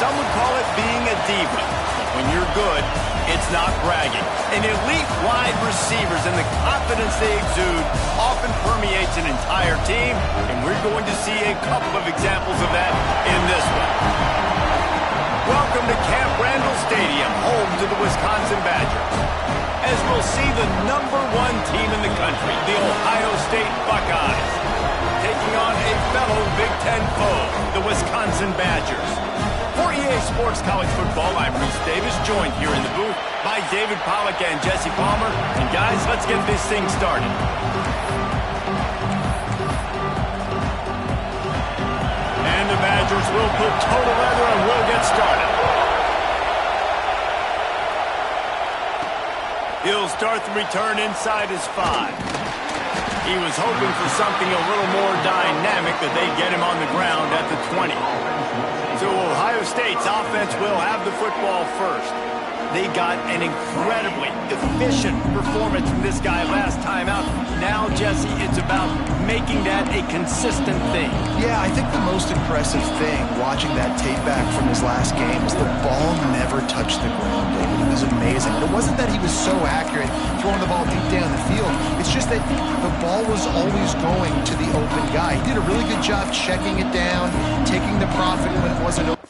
some would call it being a diva. But when you're good, it's not bragging. And elite wide receivers and the confidence they exude often permeates an entire team, and we're going to see a couple of examples of that in this one. Welcome to Camp Randall Stadium, home to the Wisconsin Badgers, as we'll see the #1 team in the country, the Ohio State Buckeyes, taking on a fellow Big Ten foe, the Wisconsin Badgers. For EA Sports College Football, I'm Reese Davis, joined here in the booth by David Pollack and Jesse Palmer. And guys, let's get this thing started. And the Badgers will put total leather and we'll get started. He'll start the return inside his 5. He was hoping for something a little more dynamic, that they'd get him on the ground at the 20. So Ohio State's offense will have the football first. They got an incredibly efficient performance from this guy last time out. Now, Jesse, it's about making that a consistent thing. Yeah, I think the most impressive thing watching that tape back from his last game is the ball never touched the ground, David. It was amazing. And it wasn't that he was so accurate throwing the ball deep down the field. It's just that the ball was always going to the open guy. He did a really good job checking it down, taking the profit when it wasn't open.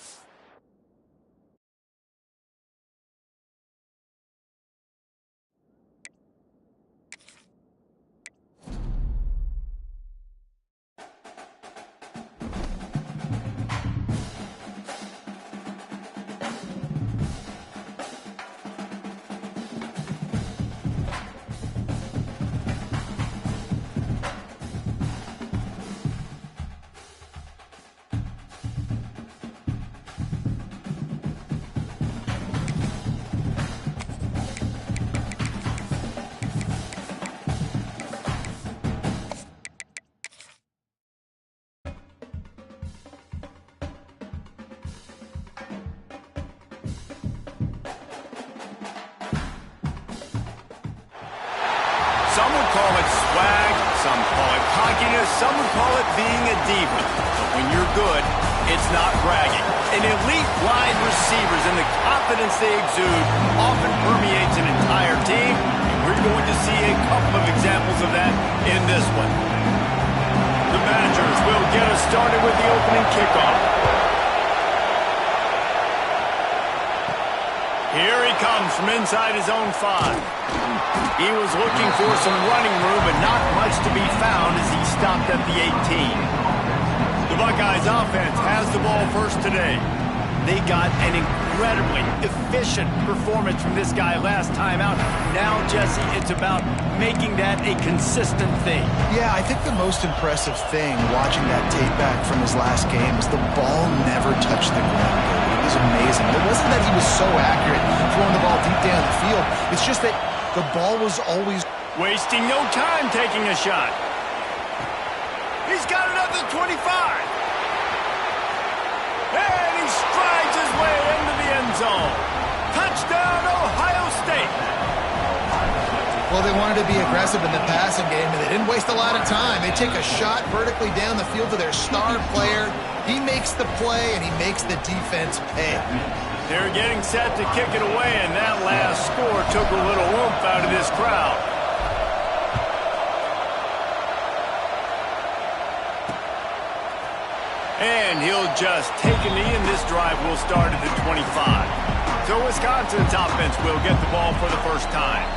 Some would call it swag, some call it cockiness, some would call it being a diva. But when you're good, it's not bragging. And elite wide receivers and the confidence they exude often permeates an entire team, and we're going to see a couple of examples of that in this one. The Badgers will get us started with the opening kickoff. Here he comes from inside his own 5. He was looking for some running room, but not much to be found as he stopped at the 18. The Buckeyes offense has the ball first today. They got an incredibly efficient performance from this guy last time out. Now, Jesse, it's about making that a consistent thing. Yeah, I think the most impressive thing watching that tape back from his last game is the ball never touched the ground. It was amazing. It wasn't that he was so accurate throwing the ball deep down the field. It's just that the ball was always... Wasting no time taking a shot. He's got it up to 25. And he strides his way into the end zone. Touchdown, Ohio State. Well, they wanted to be aggressive in the passing game, and they didn't waste a lot of time. They take a shot vertically down the field to their star player. He makes the play, and he makes the defense pay. They're getting set to kick it away, and that last score took a little oomph out of this crowd. And he'll just take a knee, and this drive will start at the 25. So Wisconsin's offense will get the ball for the first time.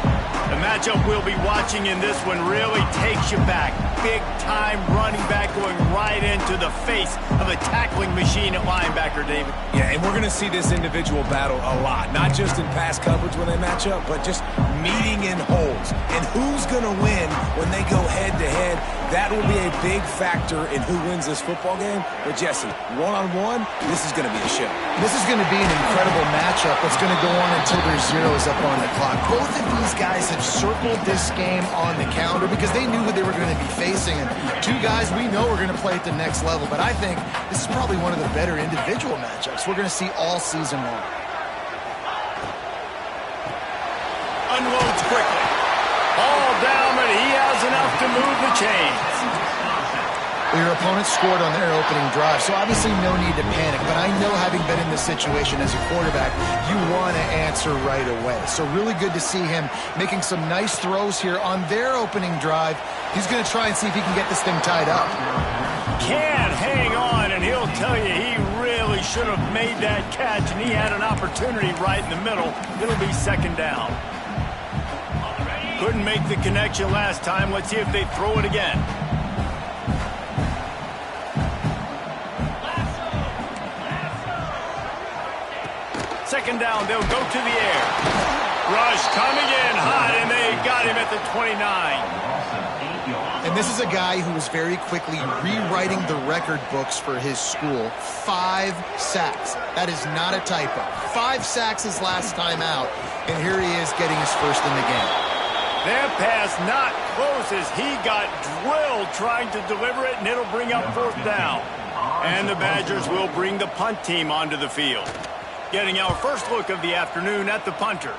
The matchup we'll be watching in this one really takes you back. Big-time running back going right into the face of a tackling machine at linebacker, David. Yeah, and we're going to see this individual battle a lot. Not just in pass coverage when they match up, but just meeting in holes. And who's going to win when they go head-to-head? That will be a big factor in who wins this football game. But, Jesse, one-on-one, this is going to be a show. This is going to be an incredible matchup that's going to go on until there's zeros up on the clock. Both of these guys have circled this game on the calendar because they knew who they were going to be facing. And two guys we know are going to play at the next level. But I think this is probably one of the better individual matchups we're going to see all season long. Unloads quickly. All down, but he has enough to move the chains. Well, your opponent scored on their opening drive, so obviously no need to panic. But I know, having been in this situation as a quarterback, you want to answer right away. So really good to see him making some nice throws here on their opening drive. He's going to try and see if he can get this thing tied up. Can't hang on, and he'll tell you he really should have made that catch, and he had an opportunity right in the middle. It'll be second down. Couldn't make the connection last time. Let's see if they throw it again. Second down, they'll go to the air. Rush coming in hot, and they got him at the 29. And this is a guy who was very quickly rewriting the record books for his school. 5 sacks. That is not a typo. 5 sacks his last time out, and here he is getting his first in the game. That pass not close as he got drilled trying to deliver it, and it'll bring up fourth down. And the Badgers will bring the punt team onto the field. Getting our first look of the afternoon at the punter.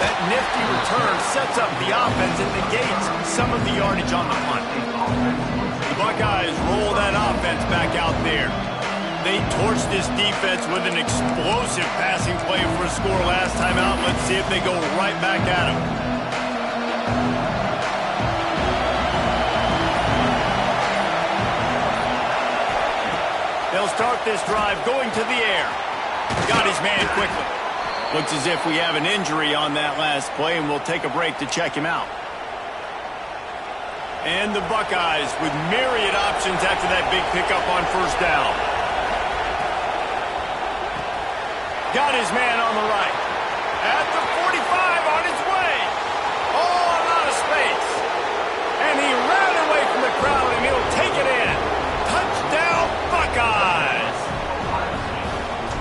That nifty return sets up the offense and negates some of the yardage on the punt. The Buckeyes roll that offense back out there. They torched this defense with an explosive passing play for a score last time out. Let's see if they go right back at him. They'll start this drive going to the air. Got his man quickly. Looks as if we have an injury on that last play, and we'll take a break to check him out. And the Buckeyes with myriad options after that big pickup on first down. Got his man on the right. At the 45 on his way. All out of space. And he ran away from the crowd, and he'll take it in. Touchdown, Buckeyes!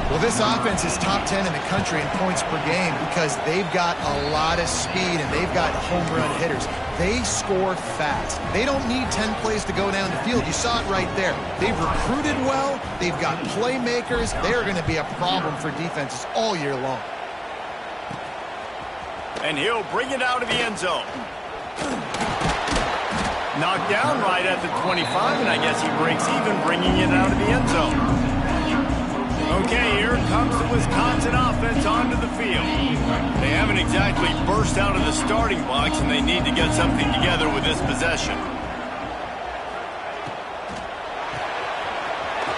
Well, this offense is top 10 in the country in points per game because they've got a lot of speed and they've got home run hitters. They score fast. They don't need 10 plays to go down the field. You saw it right there. They've recruited well. They've got playmakers. They're going to be a problem for defenses all year long. And he'll bring it out of the end zone. Knocked down right at the 25, and I guess he breaks even bringing it out of the end zone. Okay, here comes the Wisconsin offense onto the field. They haven't exactly burst out of the starting blocks, and they need to get something together with this possession.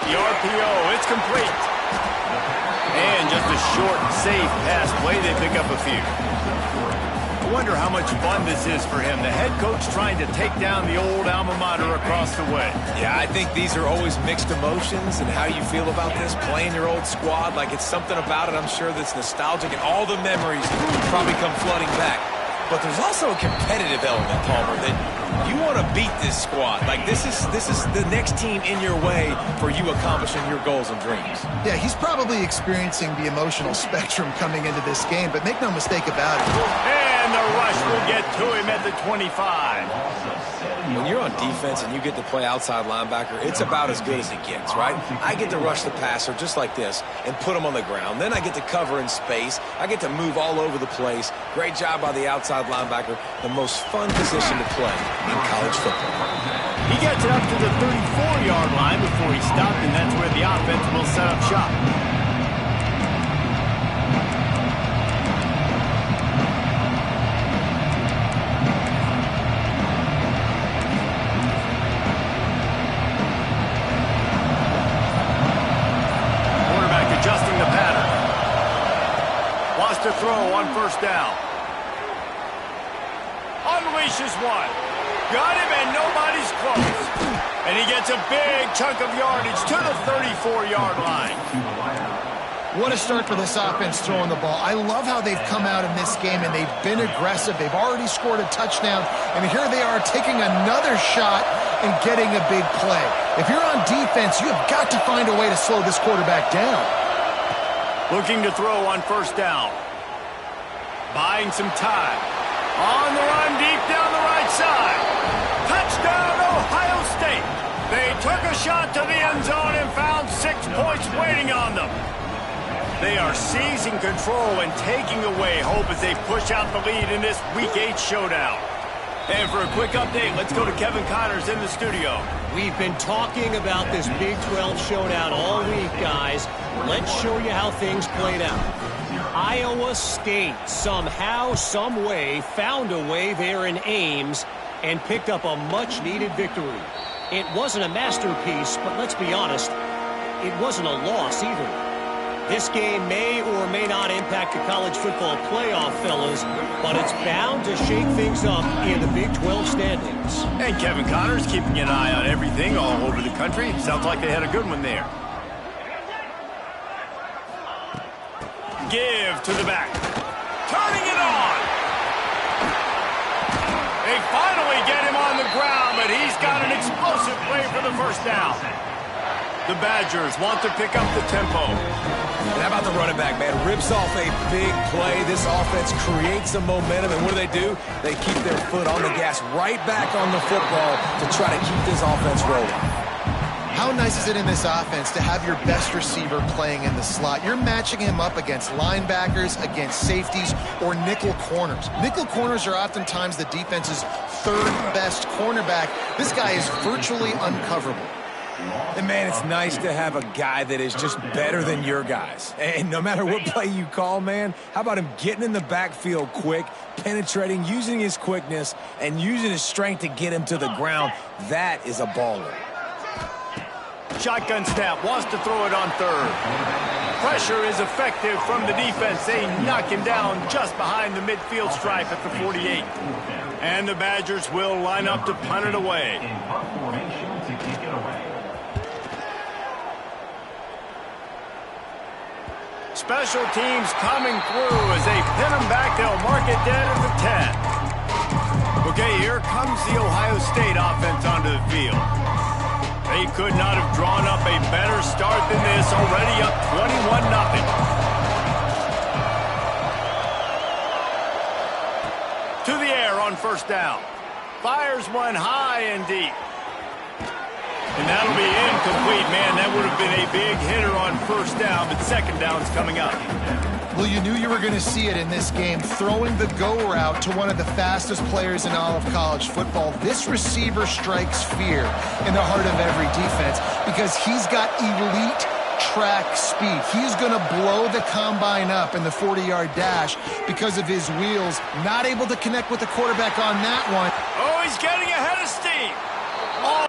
The RPO, it's complete. And just a short, safe pass play, they pick up a few. I wonder how much fun this is for him. The head coach trying to take down the old alma mater across the way. Yeah, I think these are always mixed emotions, and how you feel about this, playing your old squad, like it's something about it, I'm sure, that's nostalgic, and all the memories probably come flooding back. But there's also a competitive element, Palmer, that you want to beat this squad. Like, this is the next team in your way for you accomplishing your goals and dreams. Yeah, he's probably experiencing the emotional spectrum coming into this game, but make no mistake about it. And the rush will get to him at the 25. When you're on defense and you get to play outside linebacker, it's about as good as it gets, right? I get to rush the passer just like this and put him on the ground. Then I get to cover in space. I get to move all over the place. Great job by the outside linebacker. The most fun position to play in college football. He gets it up to the 34-yard line before he stopped, and that's where the offense will set up shop. Adjusting the pattern. Wants to throw on first down. Unleashes one. Got him, and nobody's close. And he gets a big chunk of yardage to the 34-yard line. What a start for this offense throwing the ball. I love how they've come out in this game, and they've been aggressive. They've already scored a touchdown, and here they are taking another shot and getting a big play. If you're on defense, you have got to find a way to slow this quarterback down. Looking to throw on first down. Buying some time. On the run deep down the right side. Touchdown, Ohio State. They took a shot to the end zone and found 6 points waiting on them. They are seizing control and taking away hope as they push out the lead in this Week 8 showdown. And for a quick update, let's go to Kevin Connors in the studio. We've been talking about this Big 12 showdown all week, guys. Let's show you how things played out. Iowa State somehow, some way, found a way there in Ames and picked up a much-needed victory. It wasn't a masterpiece, but let's be honest, it wasn't a loss either. This game may or may not impact the college football playoff, fellas, but it's bound to shake things up in the Big 12 standings. And Kevin Connors keeping an eye on everything all over the country. Sounds like they had a good one there. Give to the back. Turning it on. They finally get him on the ground, but he's got an explosive play for the first down. The Badgers want to pick up the tempo. And how about the running back, man? Rips off a big play. This offense creates some momentum, and what do? They keep their foot on the gas, right back on the football to try to keep this offense rolling. How nice is it in this offense to have your best receiver playing in the slot? You're matching him up against linebackers, against safeties, or nickel corners. Nickel corners are oftentimes the defense's third best cornerback. This guy is virtually uncoverable. And, man, it's nice to have a guy that is just better than your guys. And no matter what play you call, man, how about him getting in the backfield quick, penetrating, using his quickness, and using his strength to get him to the ground? That is a baller. Shotgun snap, wants to throw it on third. Pressure is effective from the defense. They knock him down just behind the midfield stripe at the 48. And the Badgers will line up to punt it away. Special teams coming through as they pin them back. They'll mark it dead at the 10. Okay, here comes the Ohio State offense onto the field. They could not have drawn up a better start than this, already up 21-0. To the air on first down. Fires one high and deep. And that'll be incomplete, man. That would have been a big hitter on first down, but second down's coming up. Well, you knew you were going to see it in this game, throwing the go route to one of the fastest players in all of college football. This receiver strikes fear in the heart of every defense because he's got elite track speed. He's going to blow the combine up in the 40-yard dash because of his wheels. Not able to connect with the quarterback on that one. Oh, he's getting ahead of steam. Oh.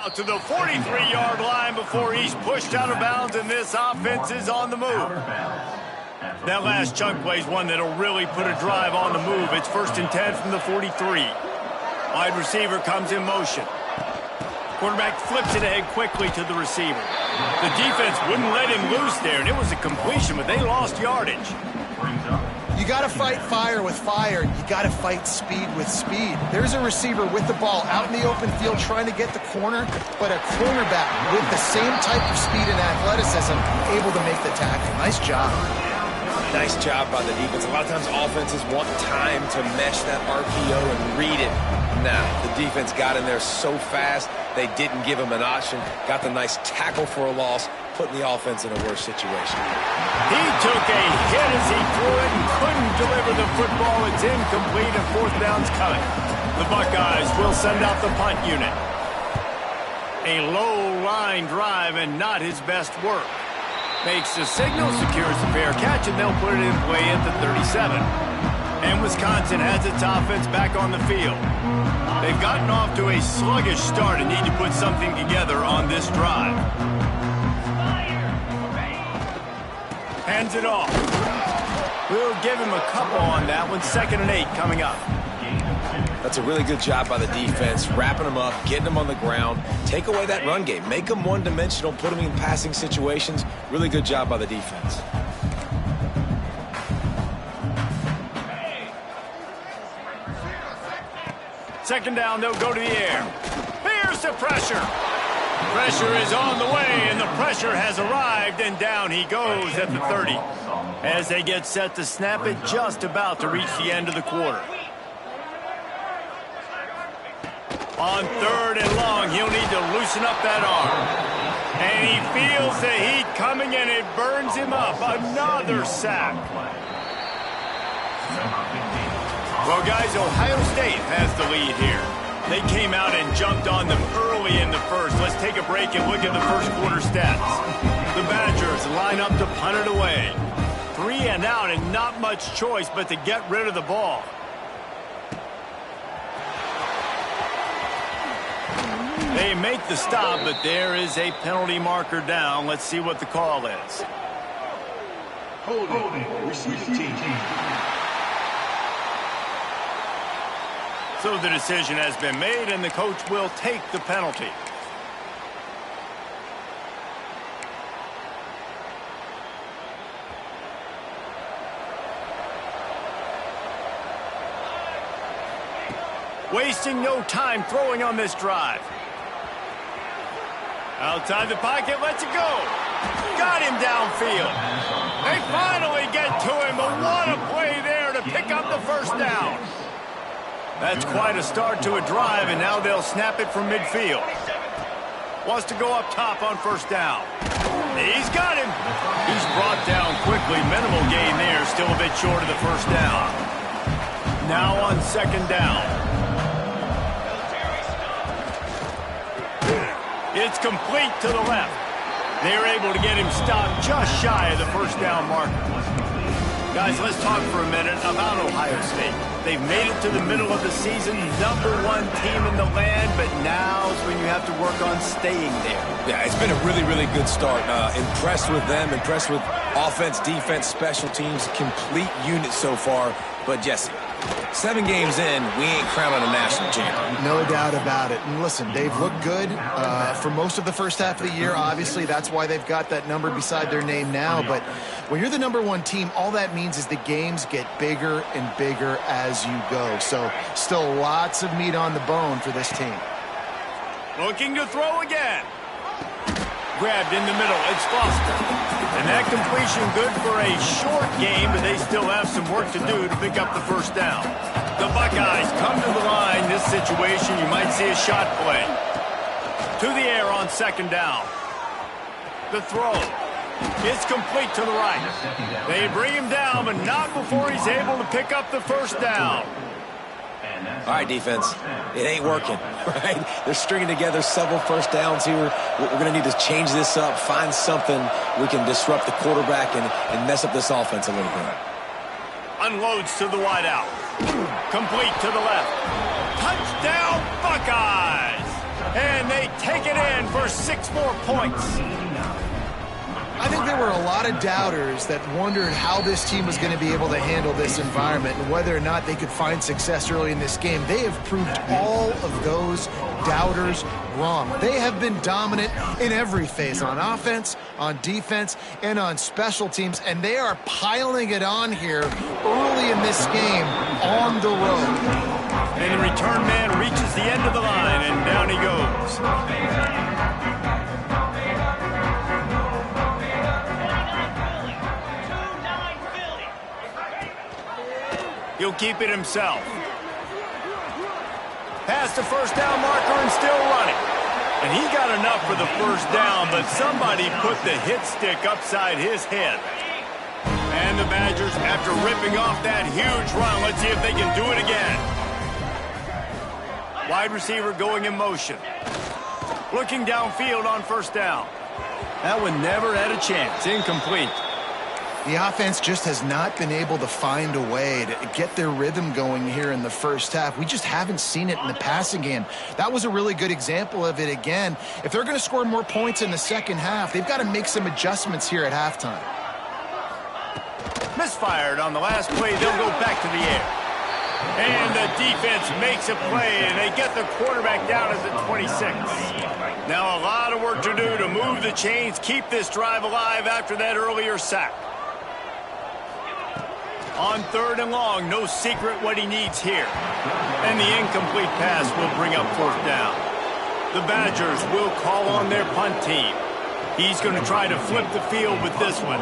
out to the 43-yard line before he's pushed out of bounds, and this offense is on the move. That last chunk play is one that'll really put a drive on the move. It's 1st and 10 from the 43. Wide receiver comes in motion. Quarterback flips it ahead quickly to the receiver. The defense wouldn't let him loose there, and it was a completion, but they lost yardage. You got to fight fire with fire. You got to fight speed with speed. There's a receiver with the ball out in the open field trying to get the corner, but a cornerback with the same type of speed and athleticism able to make the tackle. Nice job. Nice job by the defense. A lot of times offenses want time to mesh that RPO and read it. Nah, the defense got in there so fast, they didn't give him an option. Got the nice tackle for a loss, putting the offense in a worse situation. He took a hit as he threw it and couldn't deliver the football. It's incomplete and 4th down's coming. The Buckeyes will send out the punt unit. A low-line drive and not his best work. Makes the signal, secures the fair catch, and they'll put it in play at the 37. And Wisconsin has its offense back on the field. They've gotten off to a sluggish start and need to put something together on this drive. Hands it off. We'll give him a couple on that one. 2nd and 8 coming up. That's a really good job by the defense, wrapping them up, getting them on the ground, take away that run game, make them one-dimensional, put them in passing situations. Really good job by the defense. Second down, they'll go to the air. Here's the pressure. Pressure is on the way, and the pressure has arrived, and down he goes at the 30. As they get set to snap it, just about to reach the end of the quarter. On 3rd and long, he'll need to loosen up that arm. And he feels the heat coming, and it burns him up. Another sack. Well, guys, Ohio State has the lead here. They came out and jumped on them early in the first. Let's take a break and look at the first quarter stats. The Badgers line up to punt it away. 3 and out and not much choice but to get rid of the ball. They make the stop, but there is a penalty marker down. Let's see what the call is. Holding, receiving team. So the decision has been made, and the coach will take the penalty. Wasting no time throwing on this drive. Outside the pocket, lets it go. Got him downfield. They finally get to him, but what a play there to pick up the 1st down. That's quite a start to a drive, and now they'll snap it from midfield. Wants to go up top on 1st down. He's got him. He's brought down quickly. Minimal gain there, still a bit short of the 1st down. Now on 2nd down. It's complete to the left. They're able to get him stopped just shy of the 1st down marker. Guys, let's talk for a minute about Ohio State. They've made it to the middle of the season, #1 team in the land, but now is when you have to work on staying there. Yeah, it's been a really, really good start. Impressed with them, impressed with offense, defense, special teams, complete unit so far. But Jesse, 7 games in, we ain't crowning a national champion. No doubt about it. And listen, they've looked good for most of the first half of the year. Obviously, that's why they've got that number beside their name now. But when you're the #1 team, all that means is the games get bigger and bigger as you go. So still lots of meat on the bone for this team. Looking to throw again. Grabbed in the middle. It's Foster. And that completion good for a short game, but they still have some work to do to pick up the 1st down. The Buckeyes come to the line. This situation, you might see a shot play. To the air on 2nd down. The throw. It's complete to the right. They bring him down, but not before he's able to pick up the 1st down. All right, defense, it ain't working, right? They're stringing together several 1st downs here. We're going to need to change this up, find something we can disrupt the quarterback and mess up this offense a little bit. Unloads to the wide out. Complete to the left. Touchdown, Buckeyes! And they take it in for 6 more points. I think there were a lot of doubters that wondered how this team was going to be able to handle this environment and whether or not they could find success early in this game. They have proved all of those doubters wrong. They have been dominant in every phase, on offense, on defense, and on special teams, and they are piling it on here early in this game on the road. And the return man reaches the end of the line, and down he goes. He'll keep it himself. Past the first down marker and still running. And he got enough for the first down, but somebody put the hit stick upside his head. And the Badgers, after ripping off that huge run, let's see if they can do it again. Wide receiver going in motion. Looking downfield on first down. That one never had a chance. Incomplete. The offense just has not been able to find a way to get their rhythm going here in the first half. We just haven't seen it in the passing game. That was a really good example of it again. If they're going to score more points in the second half, they've got to make some adjustments here at halftime. Misfired on the last play. They'll go back to the air. And the defense makes a play, and they get the quarterback down as at 26. Now a lot of work to do to move the chains, keep this drive alive after that earlier sack. On 3rd and long, no secret what he needs here. And the incomplete pass will bring up 4th down. The Badgers will call on their punt team. He's going to try to flip the field with this one.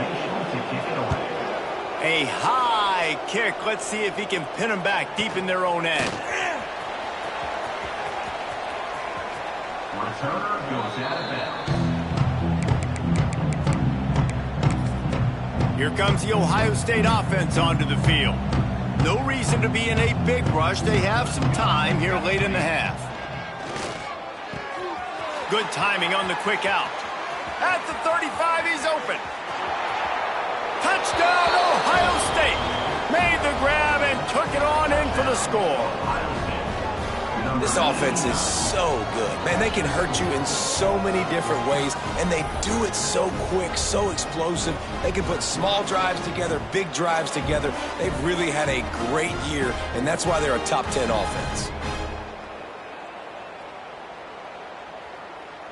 A high kick. Let's see if he can pin them back deep in their own end. Returner goes out of bounds. Here comes the Ohio State offense onto the field. No reason to be in a big rush. They have some time here late in the half. Good timing on the quick out. At the 35, he's open. Touchdown, Ohio State. Made the grab and took it on in for the score. This offense is so good. Man, they can hurt you in so many different ways, and they do it so quick, so explosive. They can put small drives together, big drives together. They've really had a great year, and that's why they're a top 10 offense.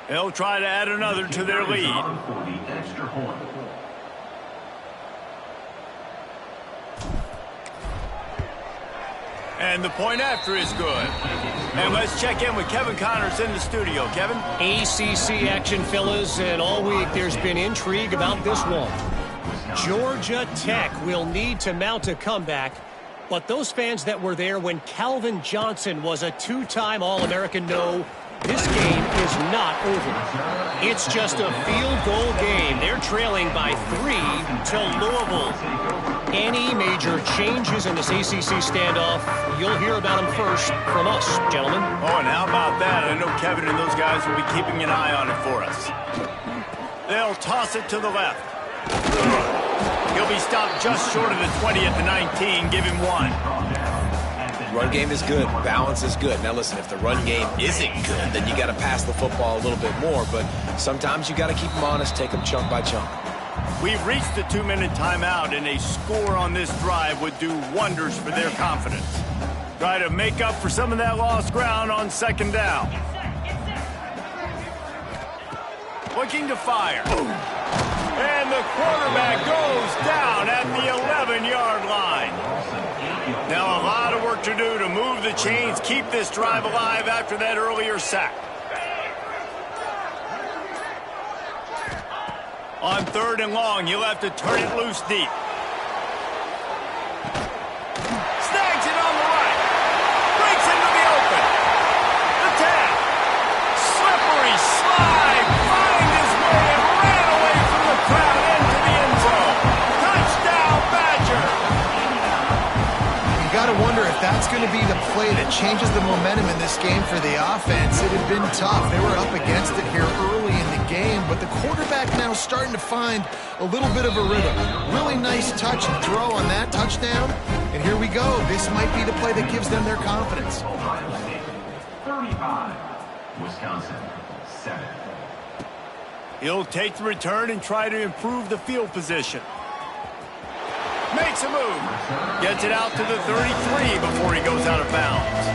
They'll try to add another to their lead. And the point after is good. And let's check in with Kevin Connors in the studio. Kevin? ACC action, fellas, and all week there's been intrigue about this one. Georgia Tech will need to mount a comeback, but those fans that were there when Calvin Johnson was a 2-time All-American know this game is not over. It's just a field goal game. They're trailing by 3 to Louisville. Any major changes in this ACC standoff, you'll hear about them first from us, gentlemen. Oh, and how about that? I know Kevin and those guys will be keeping an eye on it for us. They'll toss it to the left. He'll be stopped just short of the 20 at the 19. Give him 1. Run game is good. Balance is good. Now, listen, if the run game isn't good, then you got to pass the football a little bit more. But sometimes you got to keep them honest, take them chunk by chunk. We've reached the 2-minute timeout, and a score on this drive would do wonders for their confidence. Try to make up for some of that lost ground on 2nd down. Looking to fire. And the quarterback goes down at the 11-yard line. Now a lot of work to do to move the chains, keep this drive alive after that earlier sack. On 3rd and long, you'll have to turn it loose deep. Snags it on the right. Breaks into the open. The tap. Slippery slide. Find his way and ran away from the crowd into the end zone. Touchdown, Badger. You got to wonder if that's going to be the play that changes the momentum in this game for the offense. It had been tough. They were up against it here early in the game, but the quarterback now starting to find a little bit of a rhythm. Really nice touch and throw on that touchdown. And here we go. This might be the play that gives them their confidence. Wisconsin, 7. He'll take the return and try to improve the field position. Makes a move. Gets it out to the 33 before he goes out of bounds.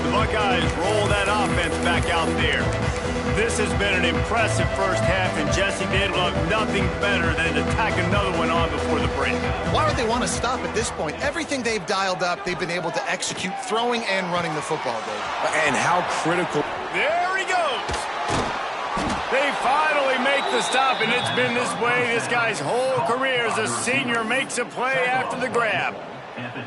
The Buckeyes roll that offense back out there. This has been an impressive first half, and Jesse, they'd love nothing better than to tack another one on before the break. Why would they want to stop at this point? Everything they've dialed up, they've been able to execute throwing and running the football, Dave. And how critical. There he goes. They finally make the stop, and it's been this way this guy's whole career as a senior makes a play after the grab.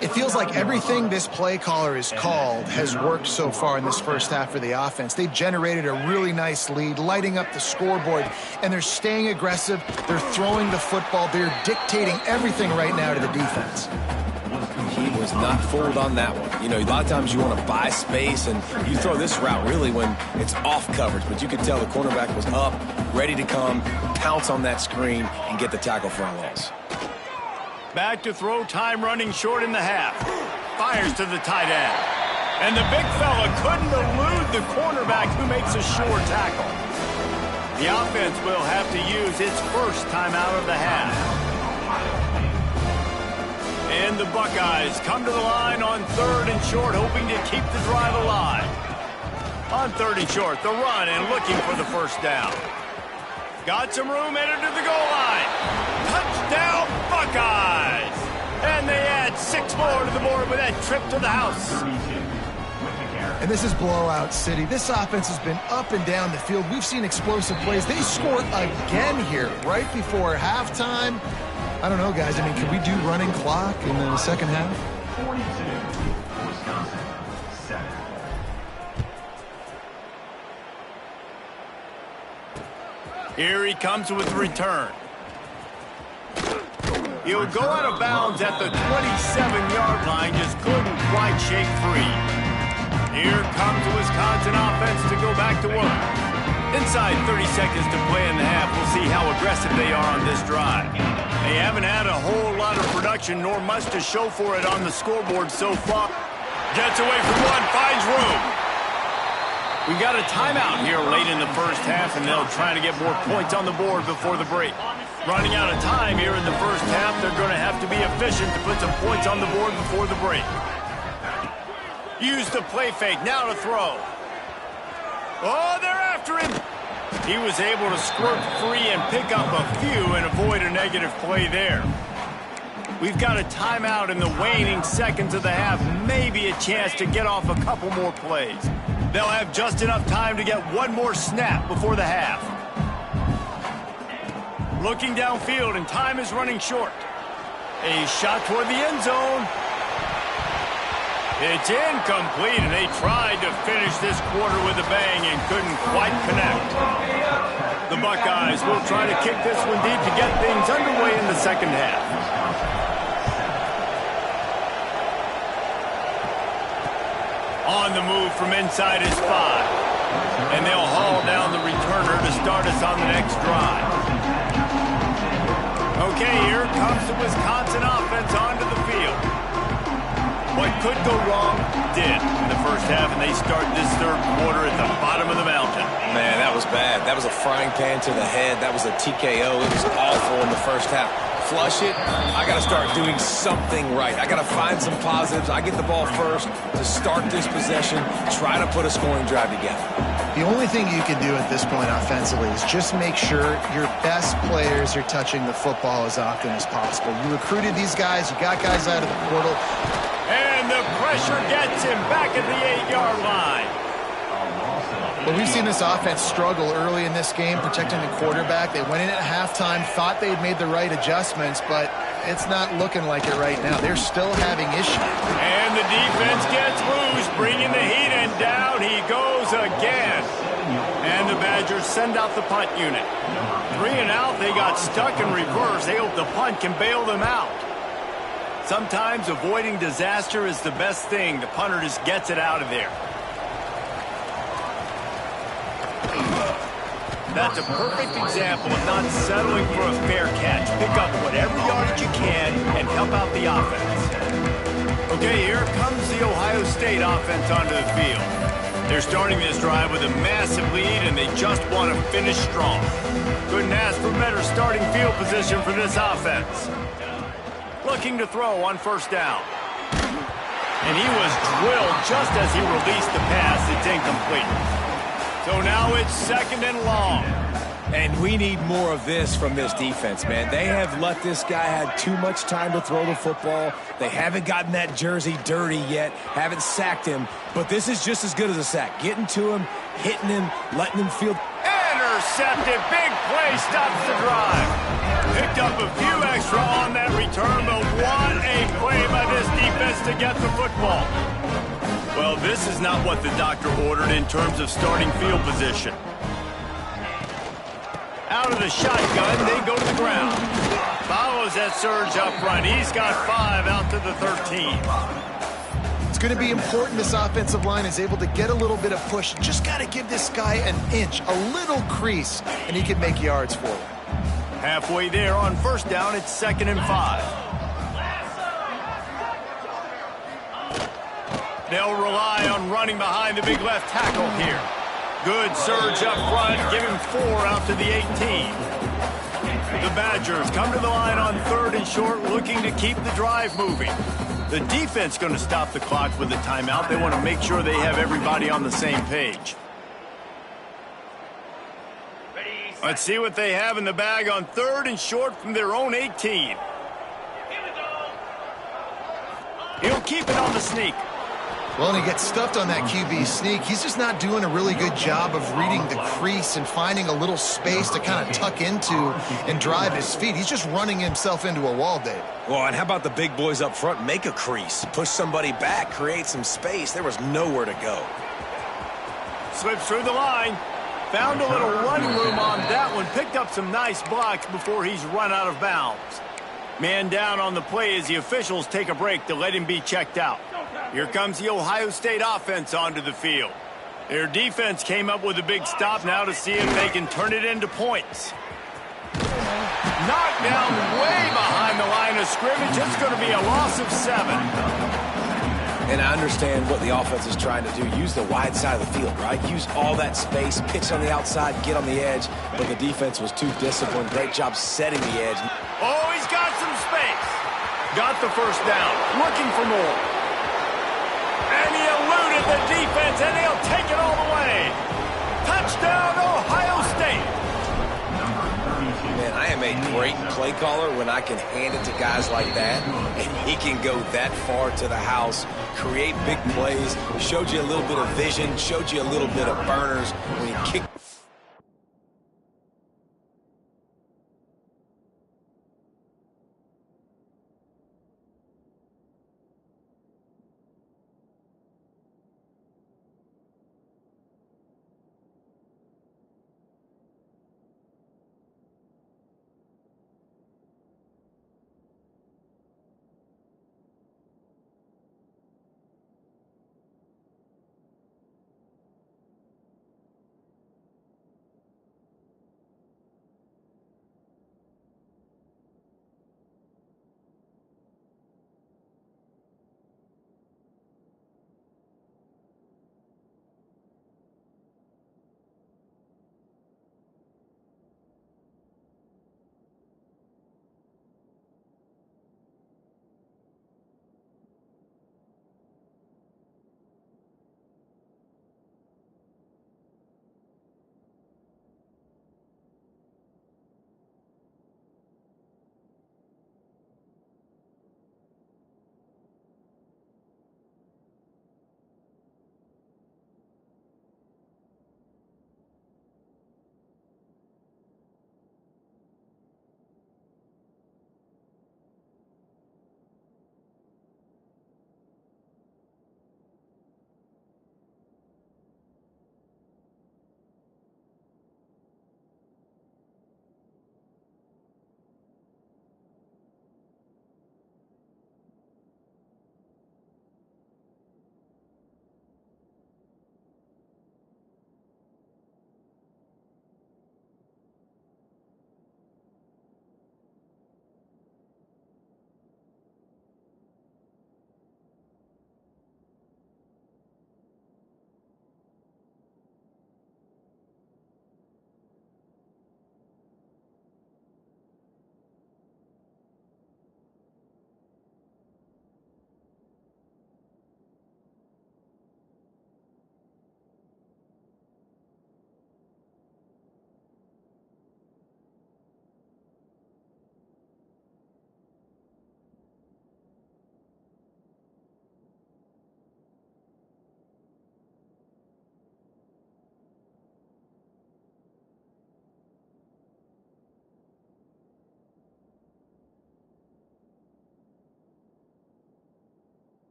It feels like everything this play caller has called has worked so far in this first half for the offense. They've generated a really nice lead, lighting up the scoreboard, and they're staying aggressive. They're throwing the football. They're dictating everything right now to the defense. He was not fooled on that one. You know, a lot of times you want to buy space, and you throw this route really when it's off coverage. But you could tell the cornerback was up, ready to come, pounce on that screen, and get the tackle for a loss. Back to throw, time running short in the half. Fires to the tight end. And the big fella couldn't elude the cornerback who makes a sure tackle. The offense will have to use its first timeout of the half. And the Buckeyes come to the line on 3rd and short, hoping to keep the drive alive. On 3rd and short, the run and looking for the first down. Got some room, headed to the goal line. Touchdown, Buckeyes! And they add 6 more to the board with that trip to the house. And this is blowout city. This offense has been up and down the field. We've seen explosive plays. They scored again here right before halftime. I don't know, guys. I mean, can we do running clock in the second half? 42, Wisconsin, 7. Here he comes with the return. He'll go out of bounds at the 27-yard line, just couldn't quite shake free. Here comes the Wisconsin offense to go back to work. Inside 30 seconds to play in the half, we'll see how aggressive they are on this drive. They haven't had a whole lot of production, nor much to show for it on the scoreboard so far. Gets away from one, finds room. We got a timeout here late in the first half, and they'll try to get more points on the board before the break. Running out of time here in the first half, they're going to have to be efficient to put some points on the board before the break. Use the play fake, now to throw. Oh, they're after him. He was able to squirt free and pick up a few and avoid a negative play there. We've got a timeout in the waning seconds of the half, maybe a chance to get off a couple more plays. They'll have just enough time to get one more snap before the half. Looking downfield, and time is running short. A shot toward the end zone. It's incomplete, and they tried to finish this quarter with a bang and couldn't quite connect. The Buckeyes will try to kick this one deep to get things underway in the second half. On the move from inside his 5. And they'll haul down the returner to start us on the next drive. Okay, here comes the Wisconsin offense onto the field. What could go wrong did in the first half, and they start this third quarter at the bottom of the mountain. Man, that was bad. That was a frying pan to the head. That was a TKO. It was awful in the first half. Flush it. I got to start doing something right. I got to find some positives. I get the ball first to start this possession, try to put a scoring drive together. The only thing you can do at this point offensively is just make sure your best players are touching the football as often as possible. You recruited these guys. You got guys out of the portal. And the pressure gets him back at the 8-yard line. But we've seen this offense struggle early in this game, protecting the quarterback. They went in at halftime, thought they had made the right adjustments, but it's not looking like it right now. They're still having issues. And the defense gets loose, bringing the heat, and down he goes again. And the Badgers send out the punt unit. 3 and out, they got stuck in reverse. They hope the punt can bail them out. Sometimes avoiding disaster is the best thing. The punter just gets it out of there. That's a perfect example of not settling for a fair catch. Pick up whatever yardage you can and help out the offense. Okay, here comes the Ohio State offense onto the field. They're starting this drive with a massive lead, and they just want to finish strong. Couldn't ask for better starting field position for this offense. Looking to throw on first down. And he was drilled just as he released the pass. It's incomplete. So now it's second and long. And we need more of this from this defense, man. They have let this guy have too much time to throw the football. They haven't gotten that jersey dirty yet, haven't sacked him. But this is just as good as a sack. Getting to him, hitting him, letting him feel... Intercepted. Big play stops the drive. Picked up a few extra on that return, but what a play by this defense to get the football. Well, this is not what the doctor ordered in terms of starting field position. Out of the shotgun, they go to the ground. Follows that surge up front. He's got 5 out to the 13. It's going to be important this offensive line is able to get a little bit of push. Just got to give this guy an inch, a little crease, and he can make yards for it. Halfway there on first down, it's 2nd and 5. They'll rely on running behind the big left tackle here. Good surge up front, give him 4 out to the 18. The Badgers come to the line on 3rd and short, looking to keep the drive moving. The defense going to stop the clock with a timeout. They want to make sure they have everybody on the same page. Let's see what they have in the bag on 3rd and short from their own 18. He'll keep it on the sneak. Well, and he gets stuffed on that QB sneak. He's just not doing a really good job of reading the crease and finding a little space to kind of tuck into and drive his feet. He's just running himself into a wall, Dave. Well, and how about the big boys up front? Make a crease, push somebody back, create some space. There was nowhere to go. Slips through the line. Found a little run room on that one. Picked up some nice blocks before he's run out of bounds. Man down on the play as the officials take a break to let him be checked out. Here comes the Ohio State offense onto the field. Their defense came up with a big stop now to see if they can turn it into points. Knocked down way behind the line of scrimmage. It's going to be a loss of 7. And I understand what the offense is trying to do. Use the wide side of the field, right? Use all that space, pitch on the outside, get on the edge. But the defense was too disciplined. Great job setting the edge. Oh, he's got some space. Got the first down. Looking for more. And he eluded the defense, and he'll take it all the way. Touchdown, Ohio State. Man, I am a great play caller when I can hand it to guys like that, and he can go that far to the house, create big plays, showed you a little bit of vision, showed you a little bit of burners when he kicked.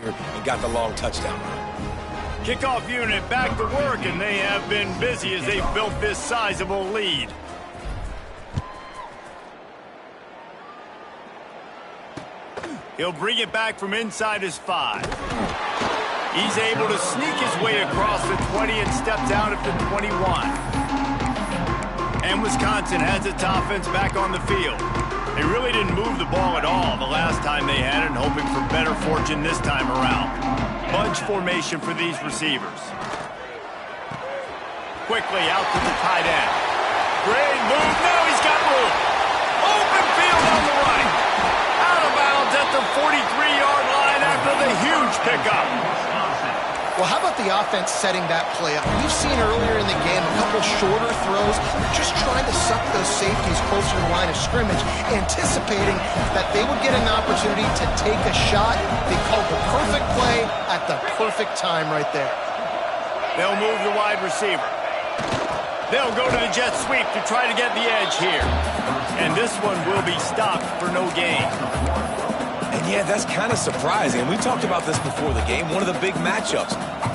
and got the long touchdown run. Kickoff unit back to work, and they have been busy as they've built this sizable lead. He'll bring it back from inside his 5. He's able to sneak his way across the 20 and steps out at the 21. And Wisconsin has its offense back on the field. They really didn't move the ball at all the last time they had it, hoping for better fortune this time around. Bunch formation for these receivers. Quickly out to the tight end. Great move. Now he's got room. Open field on the right. Out of bounds at the 43-yard line after the huge pickup. Well, how about the offense setting that play up? We've seen earlier in the game a couple shorter throws, just trying to suck those safeties closer to the line of scrimmage, anticipating that they would get an opportunity to take a shot. They called the perfect play at the perfect time right there. They'll move the wide receiver. They'll go to the jet sweep to try to get the edge here. And this one will be stopped for no gain. And yeah, that's kind of surprising. And we talked about this before the game. One of the big matchups.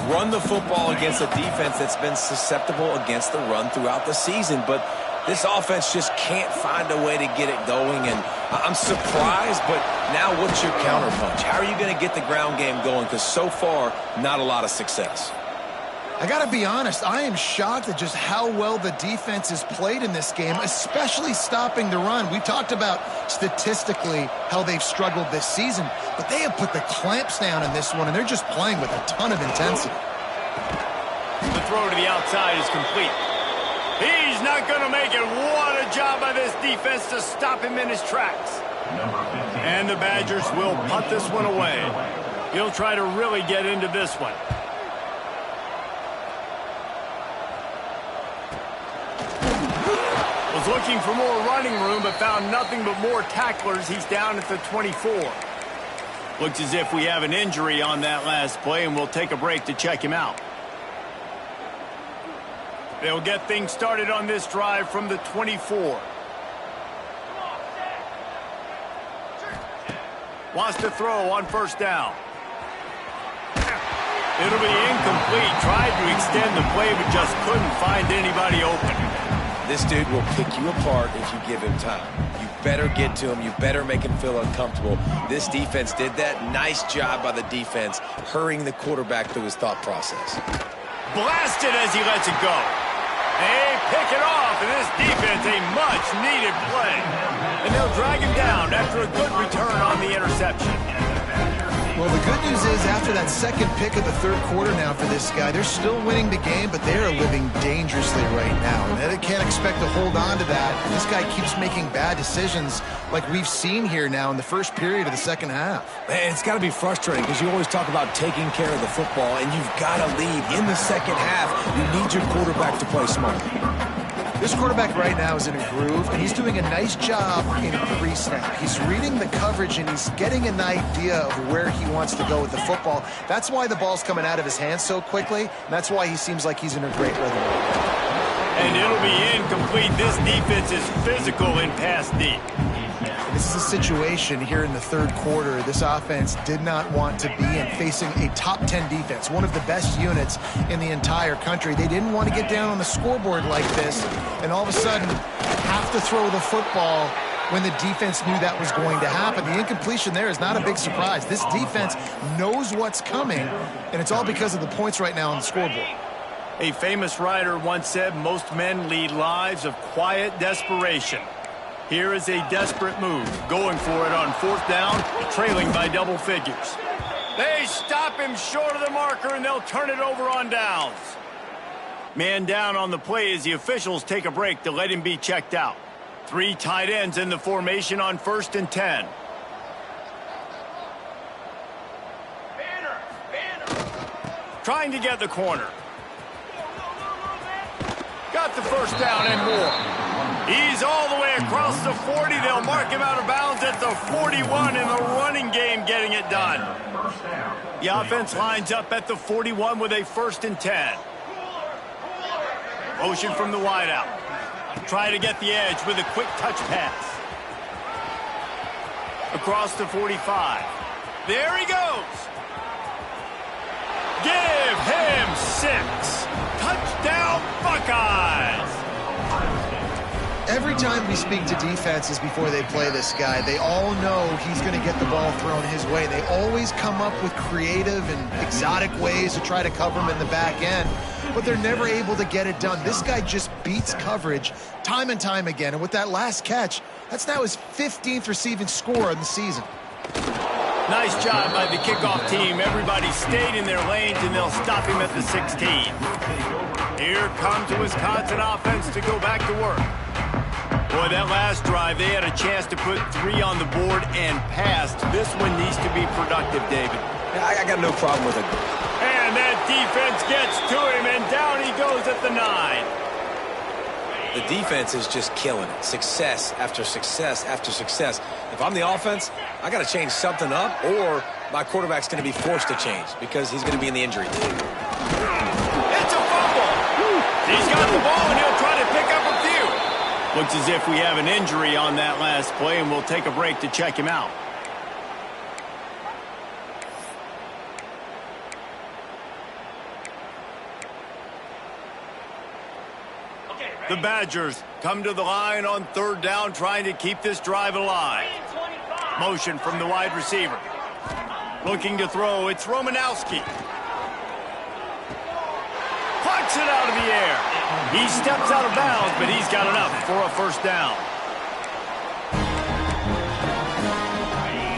Run the football against a defense that's been susceptible against the run throughout the season. But this offense just can't find a way to get it going. And I'm surprised, but now what's your counterpunch? How are you going to get the ground game going? Because so far, not a lot of success. I got to be honest, I am shocked at just how well the defense has played in this game, especially stopping the run. We've talked about statistically how they've struggled this season, but they have put the clamps down in this one, and they're just playing with a ton of intensity. The throw to the outside is complete. He's not going to make it. What a job by this defense to stop him in his tracks. And the Badgers will punt this one away. He'll try to really get into this one. Was looking for more running room, but found nothing but more tacklers. He's down at the 24. Looks as if we have an injury on that last play, and we'll take a break to check him out. They'll get things started on this drive from the 24. Wants to throw on first down. It'll be incomplete. Tried to extend the play, but just couldn't find anybody open. This dude will pick you apart if you give him time. You better get to him. You better make him feel uncomfortable. This defense did that. Nice job by the defense, hurrying the quarterback through his thought process. Blasted as he lets it go. They pick it off, and this defense, a much-needed play. And they'll drag him down after a good return on the interception. Well, the good news is after that second pick of the third quarter now for this guy, they're still winning the game, but they are living dangerously right now. And they can't expect to hold on to that. And this guy keeps making bad decisions like we've seen here now in the first period of the second half. Man, it's got to be frustrating because you always talk about taking care of the football, and you've got to lead in the second half. You need your quarterback to play smart. This quarterback right now is in a groove, and he's doing a nice job in pre-snap. He's reading the coverage, and he's getting an idea of where he wants to go with the football. That's why the ball's coming out of his hands so quickly, and that's why he seems like he's in a great rhythm. And it'll be incomplete. This defense is physical in pass deep. This is a situation here in the third quarter this offense did not want to be in, facing a top 10 defense, one of the best units in the entire country. They didn't want to get down on the scoreboard like this, and all of a sudden have to throw the football when the defense knew that was going to happen. The incompletion there is not a big surprise. This defense knows what's coming, and it's all because of the points right now on the scoreboard. A famous writer once said, most men lead lives of quiet desperation. Here is a desperate move, going for it on fourth down, trailing by double figures. They stop him short of the marker, and they'll turn it over on downs. Man down on the play as the officials take a break to let him be checked out. 3 tight ends in the formation on 1st and 10. Trying to get the corner. Got the first down and more. He's all the way across the 40. They'll mark him out of bounds at the 41 in the running game, getting it done. The offense lines up at the 41 with a 1st and 10. Motion from the wideout. Try to get the edge with a quick touch pass. Across the 45. There he goes. Give him 6. Touchdown, Buckeyes! Every time we speak to defenses before they play this guy, they all know he's going to get the ball thrown his way. They always come up with creative and exotic ways to try to cover him in the back end, but they're never able to get it done. This guy just beats coverage time and time again, and with that last catch, that's now his 15th receiving score in the season. Nice job by the kickoff team. Everybody stayed in their lanes, and they'll stop him at the 16. Here comes the Wisconsin offense to go back to work. Boy, that last drive, they had a chance to put 3 on the board and passed. This one needs to be productive, David. I got no problem with it. And that defense gets to him, and down he goes at the 9. The defense is just killing it. Success after success after success. If I'm the offense, I got to change something up, or my quarterback's going to be forced to change because he's going to be in the injury. It's a fumble. He's got the ball, and he'll try to pick up a few. Looks as if we have an injury on that last play, and we'll take a break to check him out. The Badgers come to the line on 3rd down, trying to keep this drive alive. Motion from the wide receiver. Looking to throw, it's Romanowski. Plucks it out of the air. He steps out of bounds, but he's got enough for a 1st down.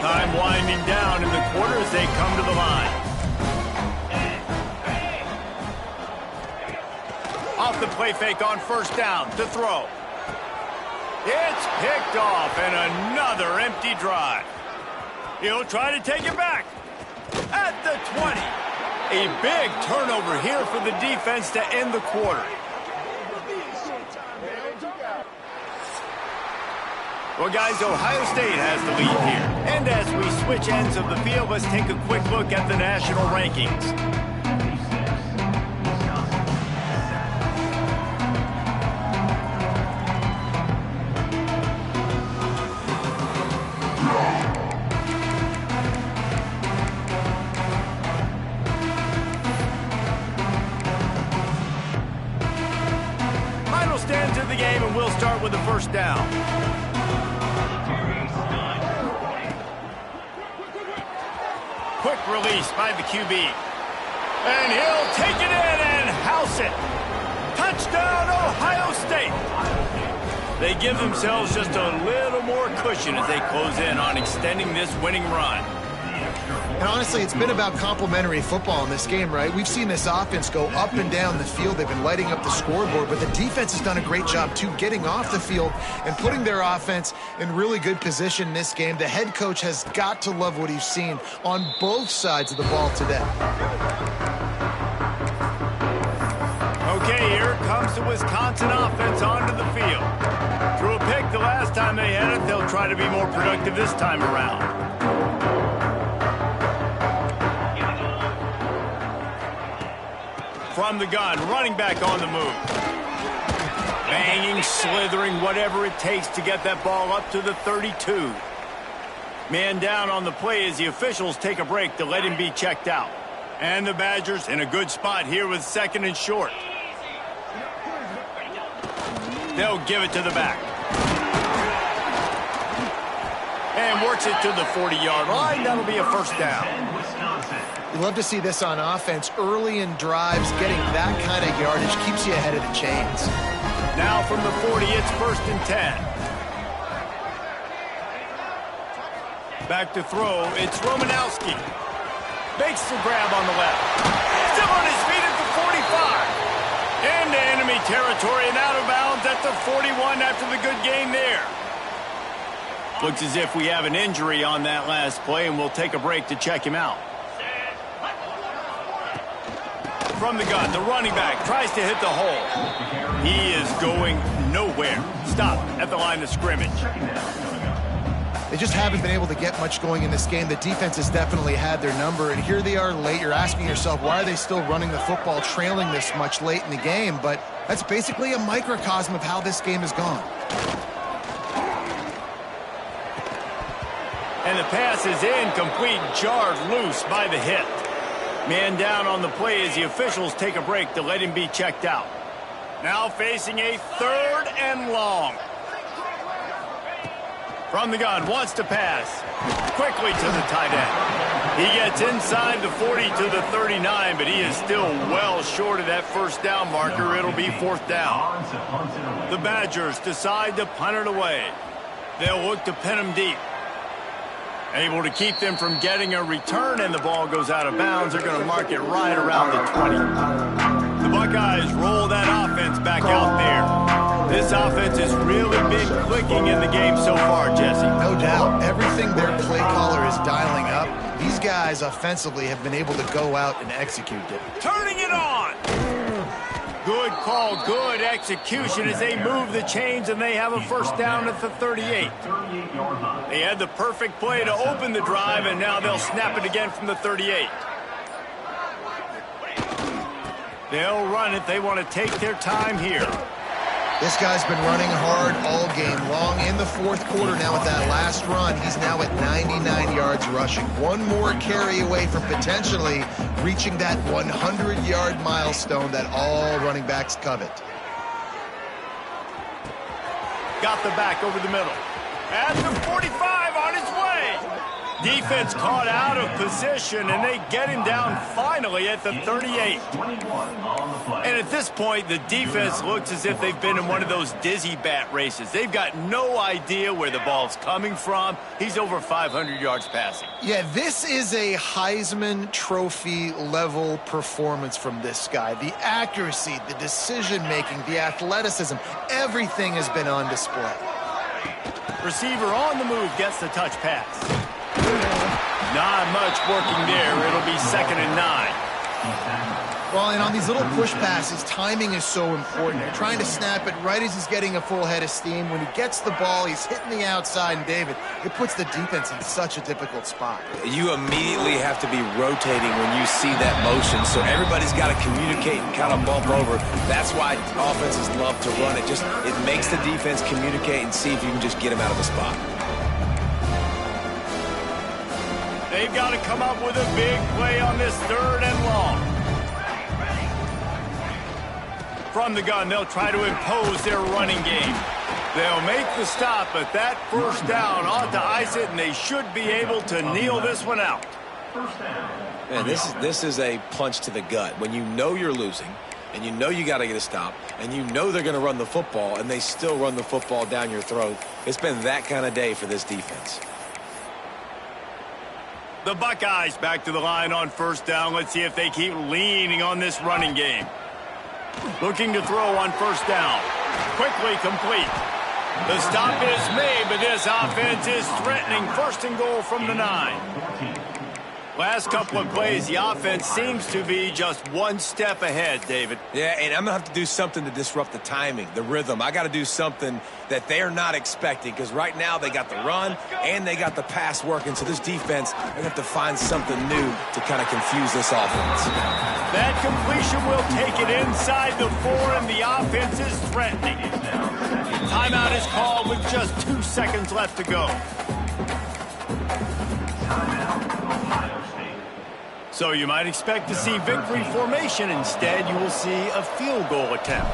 Time winding down in the quarter as they come to the line. Off the play fake on 1st down to throw. It's picked off, and another empty drive. He'll try to take it back at the 20. A big turnover here for the defense to end the quarter. Well, guys, Ohio State has the lead here. And as we switch ends of the field, let's take a quick look at the national rankings. Stands of the game, and we'll start with the 1st down. Quick release by the QB. And he'll take it in and house it. Touchdown, Ohio State. They give themselves just a little more cushion as they close in on extending this winning run. And honestly, it's been about complementary football in this game, right? We've seen this offense go up and down the field. They've been lighting up the scoreboard, but the defense has done a great job, too, getting off the field and putting their offense in really good position in this game. The head coach has got to love what he's seen on both sides of the ball today. Okay, here comes the Wisconsin offense onto the field. Threw a pick the last time they had it. They'll try to be more productive this time around. From the gun, running back on the move. Banging, slithering, whatever it takes to get that ball up to the 32. Man down on the play as the officials take a break to let him be checked out. And the Badgers in a good spot here with 2nd and short. They'll give it to the back. And works it to the 40-yard line. That'll be a 1st down. You love to see this on offense. Early in drives, getting that kind of yardage keeps you ahead of the chains. Now from the 40, it's 1st and 10. Back to throw, it's Romanowski. Makes the grab on the left. Still on his feet at the 45. Into enemy territory and out of bounds at the 41 after the good gain there. Looks as if we have an injury on that last play, and we'll take a break to check him out. From the gun, the running back tries to hit the hole. He is going nowhere. Stop at the line of scrimmage. They just haven't been able to get much going in this game. The defense has definitely had their number, and here they are late. You're asking yourself, why are they still running the football, trailing this much late in the game? But that's basically a microcosm of how this game has gone. And the pass is incomplete, jarred loose by the hit. Man down on the play as the officials take a break to let him be checked out. Now facing a 3rd and long. From the gun, wants to pass. Quickly to the tight end. He gets inside the 40 to the 39, but he is still well short of that first down marker. It'll be 4th down. The Badgers decide to punt it away. They'll look to pin him deep. Able to keep them from getting a return, and the ball goes out of bounds. They're going to mark it right around the 20. The Buckeyes roll that offense back out there. This offense has really been clicking in the game so far, Jesse. No doubt. Everything their play caller is dialing up, these guys offensively have been able to go out and execute it. Turning it on. Good call, good execution as they move the chains, and they have a first down at the 38. They had the perfect play to open the drive, and now they'll snap it again from the 38. They'll run it. They want to take their time here. This guy's been running hard all game long. In the 4th quarter now with that last run, he's now at 99 yards rushing. One more carry away from potentially reaching that 100-yard milestone that all running backs covet. Got the back over the middle. At the 45 on his way. Defense caught out of position, and they get him down finally at the 38. And at this point, the defense looks as if they've been in one of those dizzy bat races. They've got no idea where the ball's coming from. He's over 500 yards passing. Yeah, this is a Heisman Trophy level performance from this guy. The accuracy, the decision-making, the athleticism, everything has been on display. Receiver on the move gets the touch pass. Not much working there. It'll be 2nd and 9. Well, and on these little push passes, timing is so important. They're trying to snap it right as he's getting a full head of steam. When he gets the ball, he's hitting the outside, and David, it puts the defense in such a difficult spot. You immediately have to be rotating when you see that motion, so everybody's got to communicate and kind of bump over. That's why offenses love to run it. It makes the defense communicate and see if you can just get him out of the spot. They've got to come up with a big play on this 3rd and long. From the gun, they'll try to impose their running game. They'll make the stop, but that first down ought to ice it, and they should be able to kneel this one out. Man, this is a punch to the gut. When you know you're losing, and you know you got to get a stop, and you know they're going to run the football, and they still run the football down your throat. It's been that kind of day for this defense. The Buckeyes back to the line on first down. Let's see if they keep leaning on this running game. Looking to throw on first down. Quickly complete. The stop is made, but this offense is threatening. 1st and goal from the 9. Last couple of plays, the offense seems to be just one step ahead, David. Yeah, and I'm going to have to do something to disrupt the timing, the rhythm. I got to do something that they're not expecting, because right now they got the run and they got the pass working. So this defense, they're going to have to find something new to kind of confuse this offense. That completion will take it inside the 4, and the offense is threatening. Timeout is called with just 2 seconds left to go. So you might expect to see victory formation. Instead, you will see a field goal attempt.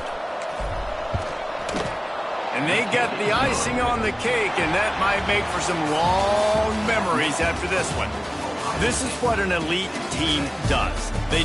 And they get the icing on the cake, and that might make for some long memories after this one. This is what an elite team does. They